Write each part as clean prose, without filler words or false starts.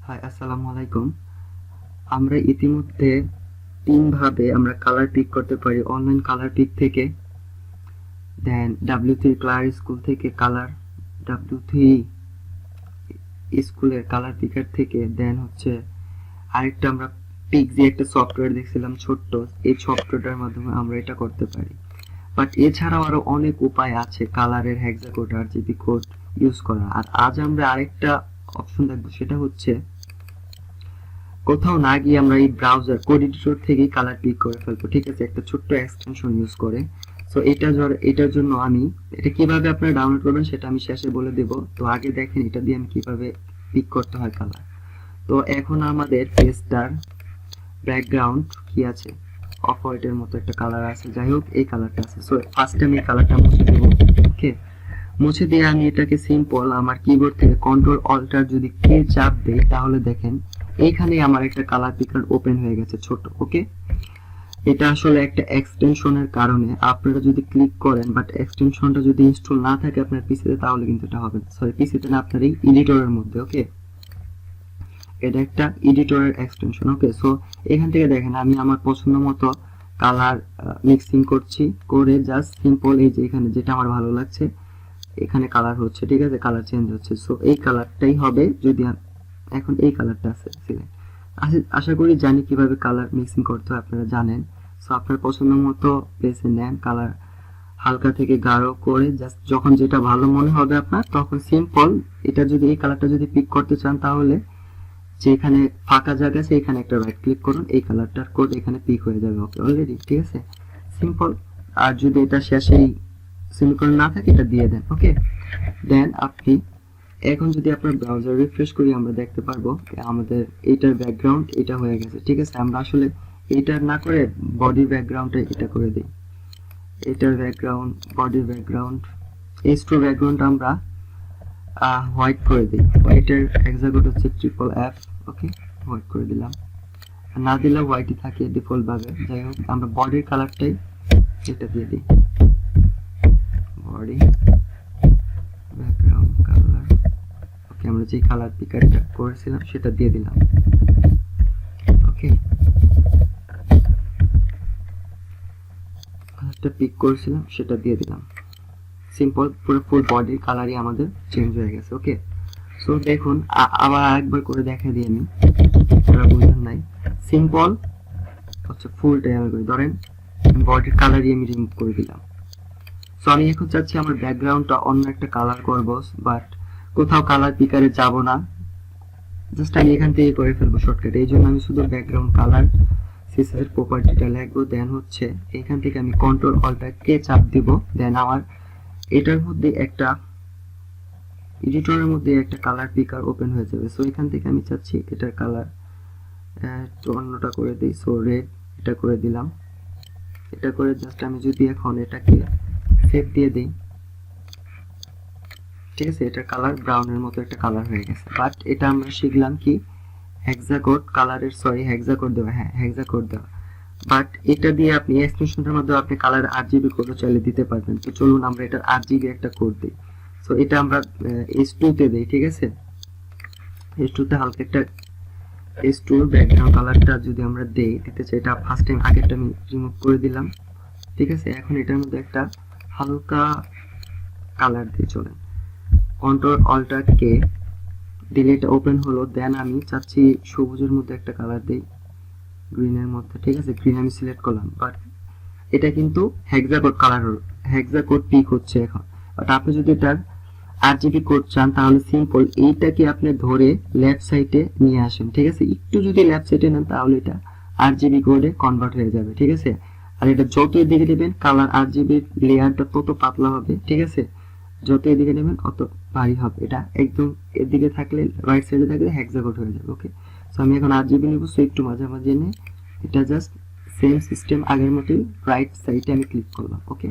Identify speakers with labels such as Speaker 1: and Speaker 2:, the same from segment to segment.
Speaker 1: High, আসসালামু আলাইকুম। আমরা ইতিমধ্যে তিনভাবে আমরা কালার পিক করতে পারি। অনলাইন কালার পিক থেকে, দেন W3 ক্লার স্কুল থেকে কালার, W3 স্কুলের কালার পিকার থেকে, দেন হচ্ছে আরেকটা আমরা পিক যে একটা সফটওয়্যার দেখছিলাম ছোট্ট, এই সফটওয়্যারটার মাধ্যমে আমরা এটা করতে পারি। বাট এছাড়াও আরো অনেক উপায় আছে কালারের হেক্সা কোড RGB কোড ইউজ করা। আর আজ আমরা আরেকটা অপশন দেখবো, সেটা হচ্ছে কোথাও না গিয়ে আমরা এই ব্রাউজার কোড এডিটর থেকেই কালার পিক করে ফেলবো। ঠিক আছে, একটা ছোট্ট এক্সটেনশন ইউজ করে। সো এটার জন্য আমি এটা কিভাবে আপনারা ডাউনলোড করবেন সেটা আমি শেষে বলে দেব। তো আগে দেখেন এটা দিয়ে আমি কিভাবে পিক করতে হয় কালার। তো এখন আমাদের পেজটার ব্যাকগ্রাউন্ড কি আছে, অফ হোয়াইটের মতো একটা কালার আছে, যাই হোক এই কালারটা আছে। সো ফার্স্টে আমি কালারটা মুছে দেবো। ওকে, মুছে দিয়ে আমি এটাকে সিম্পল আমার কিবোর্ড থেকে কন্ট্রোল অল্টার যদি কে চাপ দেই, তাহলে দেখেন এইখানে আমার একটা কালার পিকার ওপেন হয়ে গেছে ছোট। ওকে, এটা আসলে একটা এক্সটেনশনের কারণে আপনারা যদি ক্লিক করেন, বাট এক্সটেনশনটা যদি ইনস্টল না থাকে আপনার পিসিতে, তাহলে কিন্তু এটা হবে না। সরি, পিসিতে না, আপনার এই এডিটরের মধ্যে। ওকে, এটা একটা এডিটরের এক্সটেনশন। ওকে, সো এখান থেকে দেখেন আমি আমার পছন্দ মতো কালার মিক্সিং করছি, করে জাস্ট সিম্পল এই যে এখানে যেটা আমার ভালো লাগছে এখানে কালার হচ্ছে। ঠিক আছে, কালার চেঞ্জ হচ্ছে। সো এই কালারটাই হবে, যদি এখন এই কালারটা আছে সিলেক্ট। আশা করি জানি কিভাবে কালার মিক্সিং করতে হয়, আপনারা জানেন। সো আপনার পছন্দ মতো বেছে নেন, কালার হালকা থেকে গাঢ় করে জাস্ট যখন যেটা ভালো মনে হবে আপনার, তখন সিম্পল এটা যদি এই কালারটা যদি পিক করতে চান, তাহলে যেখানে ফাঁকা জায়গা আছে এখানে একটা রাইট ক্লিক করুন, এই কালারটার কোড এখানে পিক হয়ে যাবে। ওকে, অলরেডি ঠিক আছে, সিম্পল। আর যদি এটা শেষেই সেমিকোলন না থাকে এটা দিয়ে দেন। ওকে, দেন আপনি এখন যদি আপনার ব্রাউজার রিফ্রেশ করি, আমরা দেখতে পারবো আমাদের এইটার ব্যাকগ্রাউন্ড এটা হয়ে গেছে। ঠিক আছে, আমরা আসলে এইটার না করে বডি ব্যাকগ্রাউন্ডে এটা করে দিই। এটার background, body background, H2 background আমরা হোয়াইট করে দিই। হোয়াইটের এক্সাক্ট হচ্ছে FFF। ওকে, হোয়াইট করে দিলাম, না দিলে হোয়াইটই থাকে ডিফল্ট ভাবে। যাই হোক, আমরা বডির কালারটাই এটা দিয়ে দিই, বডি ব্যাকগ্রাউন্ড কালার। ওকে, আমরা যে কালার পিকারটা করেছিলাম সেটা দিয়ে দিলাম। ওকে, কালারটা পিক করেছিলাম সেটা দিয়ে দিলাম। সিম্পল, পুরো ফুল বডির কালারই আমাদের চেঞ্জ হয়ে গেছে। ওকে, সো দেখুন আবার আরেকবার করে দেখা দিই আমি, আপনারা বুঝলেন নাই। সিম্পল হচ্ছে ফুলটাই আমি করি, ধরেন বডির কালারই আমি রিমুভ করে দিলাম। সো আমি এখন চাচ্ছি আমার ব্যাকগ্রাউন্ডটা অন্য একটা কালার করব, বাট কোথাও কালার পিকারে যাব না, জাস্ট আমি এখান থেকে করে ফেলবো শর্টকাট। এই জন্য আমি শুধু ব্যাকগ্রাউন্ড কালার সিএসএস এর প্রপার্টিটা লিখবো, দেন হচ্ছে এখান থেকে আমি কন্ট্রোল অল্টার কে চাপ দিব, দেন আমার এটার মধ্যে একটা এডিটরের মধ্যে একটা কালার পিকার ওপেন হয়ে যাবে। সো এখান থেকে আমি চাচ্ছি এটার কালার একটু অন্যটা করে দিই। সো রেড এটা করে দিলাম। এটা করে জাস্ট আমি যদি এখন এটাকে সেভ দিয়ে দিই, ঠিক আছে, এটার কালার ব্রাউনের মতো একটা কালার হয়ে গেছে। বাট এটা আমরা শিখলাম কি হেক্সাকোড কালারের, সরি হেক্সাকোড দেওয়া, হ্যাঁ হেক্সাকোড দেওয়া। বাট এটা দিয়ে আপনি এক্সটেনশনের মাধ্যমে আপনি কালার RGB কোডও চাইলে দিতে পারবেন। তো চলুন আমরা এটার RGB একটা কোড দিই। সো এটা আমরা H2 তে দেই। ঠিক আছে, H2 তে হালকা একটা H2 ব্যাকগ্রাউন্ড কালারটা যদি আমরা দিতে চাই, এটা ফার্স্ট টাইম আগেরটা আমি রিমুভ করে দিলাম। ঠিক আছে, এখন এটার মধ্যে একটা হালকা কালার দিয়ে চলেন, কন্ট্রোল অল্টার কে দিলে এটা ওপেন হলো। দেন আমি চাচ্ছি সবুজের মধ্যে একটা কালার দেই, গ্রিনের মধ্যে। ঠিক আছে, গ্রিন আমি সিলেক্ট করলাম, বাট এটা কিন্তু হেক্সাকোড কালার, হেক্সাকোড পিক হচ্ছে এখন। বাট আপনি যদি এটার RGB কোড চান, তাহলে সিম্পল এইটাকে আপনি ধরে লেফট সাইডে নিয়ে আসেন। ঠিক আছে, একটু যদি লেফট সাইডে নেন তাহলে এটা RGB কোডে কনভার্ট হয়ে যাবে। ঠিক আছে, আর এটা যত এদিকে নেবেন কালার RGB লেয়ারটা তত পাতলা হবে। ঠিক আছে, যত এদিকে নেবেন অত ভারী হবে। এটা একদম এদিকে থাকলে, রাইট সাইডে থাকলে হেক্সাকোড হয়ে যাবে। ওকে, সো আমি এখন RGB নেব। সো একটু মাঝামাঝি এনে এটা জাস্ট সেম সিস্টেম আগের মতোই রাইট সাইডে আমি ক্লিক করলাম। ওকে,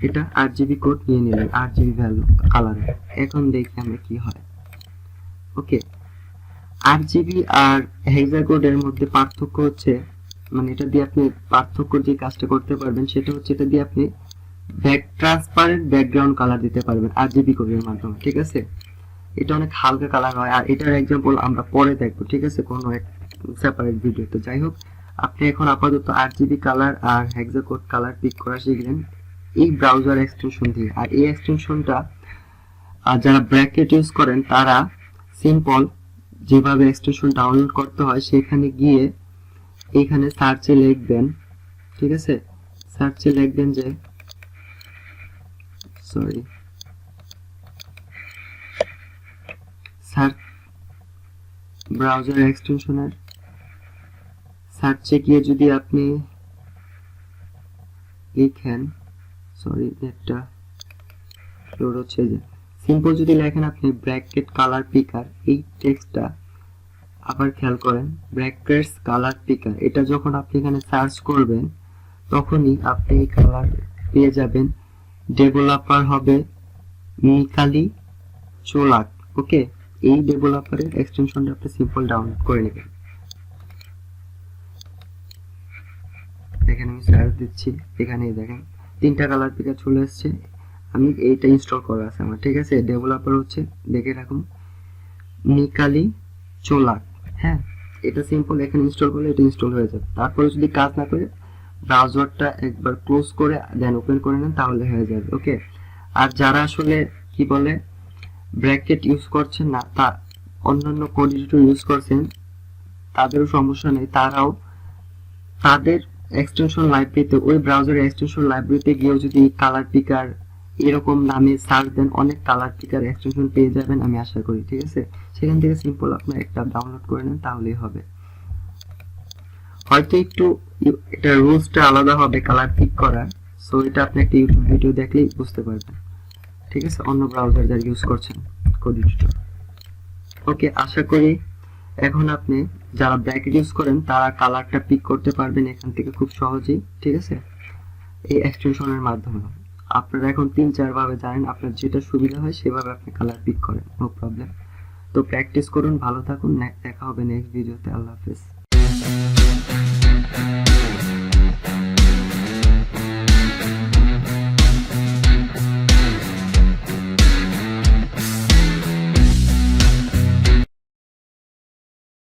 Speaker 1: এটা RGB কোড নিয়ে নিলাম, RGB ভ্যালু কালারে। এখন দেখি আমরা কি হয়। ওকে, RGB আর হেক্সাকোড এর মধ্যে পার্থক্য হচ্ছে, মানে এটা দিয়ে আপনি পার্থক্য যে কাজটা করতে পারবেন সেটা হচ্ছে এটা দিয়ে আপনি ট্রান্সপারেন্ট ব্যাকগ্রাউন্ড কালার দিতে পারবেন RGB কোডের মাধ্যমে। ঠিক আছে, এটা অনেক হালকা কালার হয়, আর এটার এক্সাম্পল আমরা পরে দেখবো, ঠিক আছে, কোনো এক সেপারেট ভিডিওতে। যাই হোক, আপনি এখন আপাতত RGB কালার আর হেক্সাকোড কালার পিক করা শিখলেন এই ব্রাউজার এক্সটেনশন দিয়ে। আর এই এক্সটেনশনটা যারা ব্র্যাকেট ইউজ করেন তারা সিম্পল যেভাবে এক্সটেনশন ডাউনলোড করতে হয় সেখানে গিয়ে এইখানে সার্চে লিখবেন, ঠিক আছে, সার্চে লিখবেন যে সার্চ ব্রাউজার এক্সটেনশনের সার্চে গিয়ে যদি আপনি লিখেন, নেটটা লোড হচ্ছে, যে সিম্পল যদি লেখেন আপনি ব্র্যাকেট কালার পিকার, এই টেক্সটটা আবার খেয়াল করেন, ব্র্যাকেটস কালার পিকার, এটা যখন আপনি এখানে সার্চ করবেন তখনই আপনি এই কালার পেয়ে যাবেন। ডেভেলপার হবে মিকালি চোলাক। ওকে, এই ডেভেলপারের এক্সটেনশনটা আপনি সিম্পল ডাউনলোড করে নেবেন। দেখেন আমি সার্চ দিচ্ছি, এখানেই দেখেন 3টা কালার পিকার চলে এসেছে। আমি এইটা ইনস্টল করা আছে আমার, ঠিক আছে। ডেভেলপার হচ্ছে, দেখে রাখুন, মিকালি চোলাক। হ্যাঁ, এটা সিম্পল, এখানে ইনস্টল করলে এটা ইনস্টল হয়ে যাবে। তারপরে যদি কাজ না করে ব্রাউজারটা একবার ক্লোজ করে দেন ওপেন করে নেন, তাহলে হয়ে যাবে। ওকে, আর যারা আসলে কি বলে ব্র্যাকেট ইউজ করছেন না, তা অন্যান্য কোড এডিটর ইউজ করছেন, তাদেরও সমস্যা নেই, তারাও তাদের এক্সটেনশন লাইব্রেরিতে, ওই ব্রাউজারের এক্সটেনশন লাইব্রেরিতে গিয়েও যদি কালার পিকার এরকম নামে সার্চ দেন, অনেক কালার পিকার এক্সটেনশন পেয়ে যাবেন আমি আশা করি, ঠিক আছে। সেখান থেকে সিম্পল আপনার একটা ডাউনলোড করে নেন, তাহলেই হবে। হয়তো একটু এটা রুলসটা আলাদা হবে কালার পিক করার, সো এটা আপনি একটা ইউটিউব ভিডিও দেখলেই বুঝতে পারবেন, ঠিক আছে, অন্য ব্রাউজার যারা ইউজ করছেন কোড এডিটর। ওকে, আশা করি এখন আপনি যারা ব্র্যাকেট ইউজ করেন তারা কালারটা পিক করতে পারবেন এখান থেকে খুব সহজেই, ঠিক আছে, এই এক্সটেনশনের মাধ্যমে। আপনারা এখন 3-4 ভাবে জানেন, আপনার যেটা সুবিধা হয় সেভাবে আপনি কালার পিক করেন, নো প্রবলেম। তো প্র্যাকটিস করুন, ভালো থাকুন, দেখা হবে নেক্সট ভিডিওতে। আল্লাহ হাফেজ।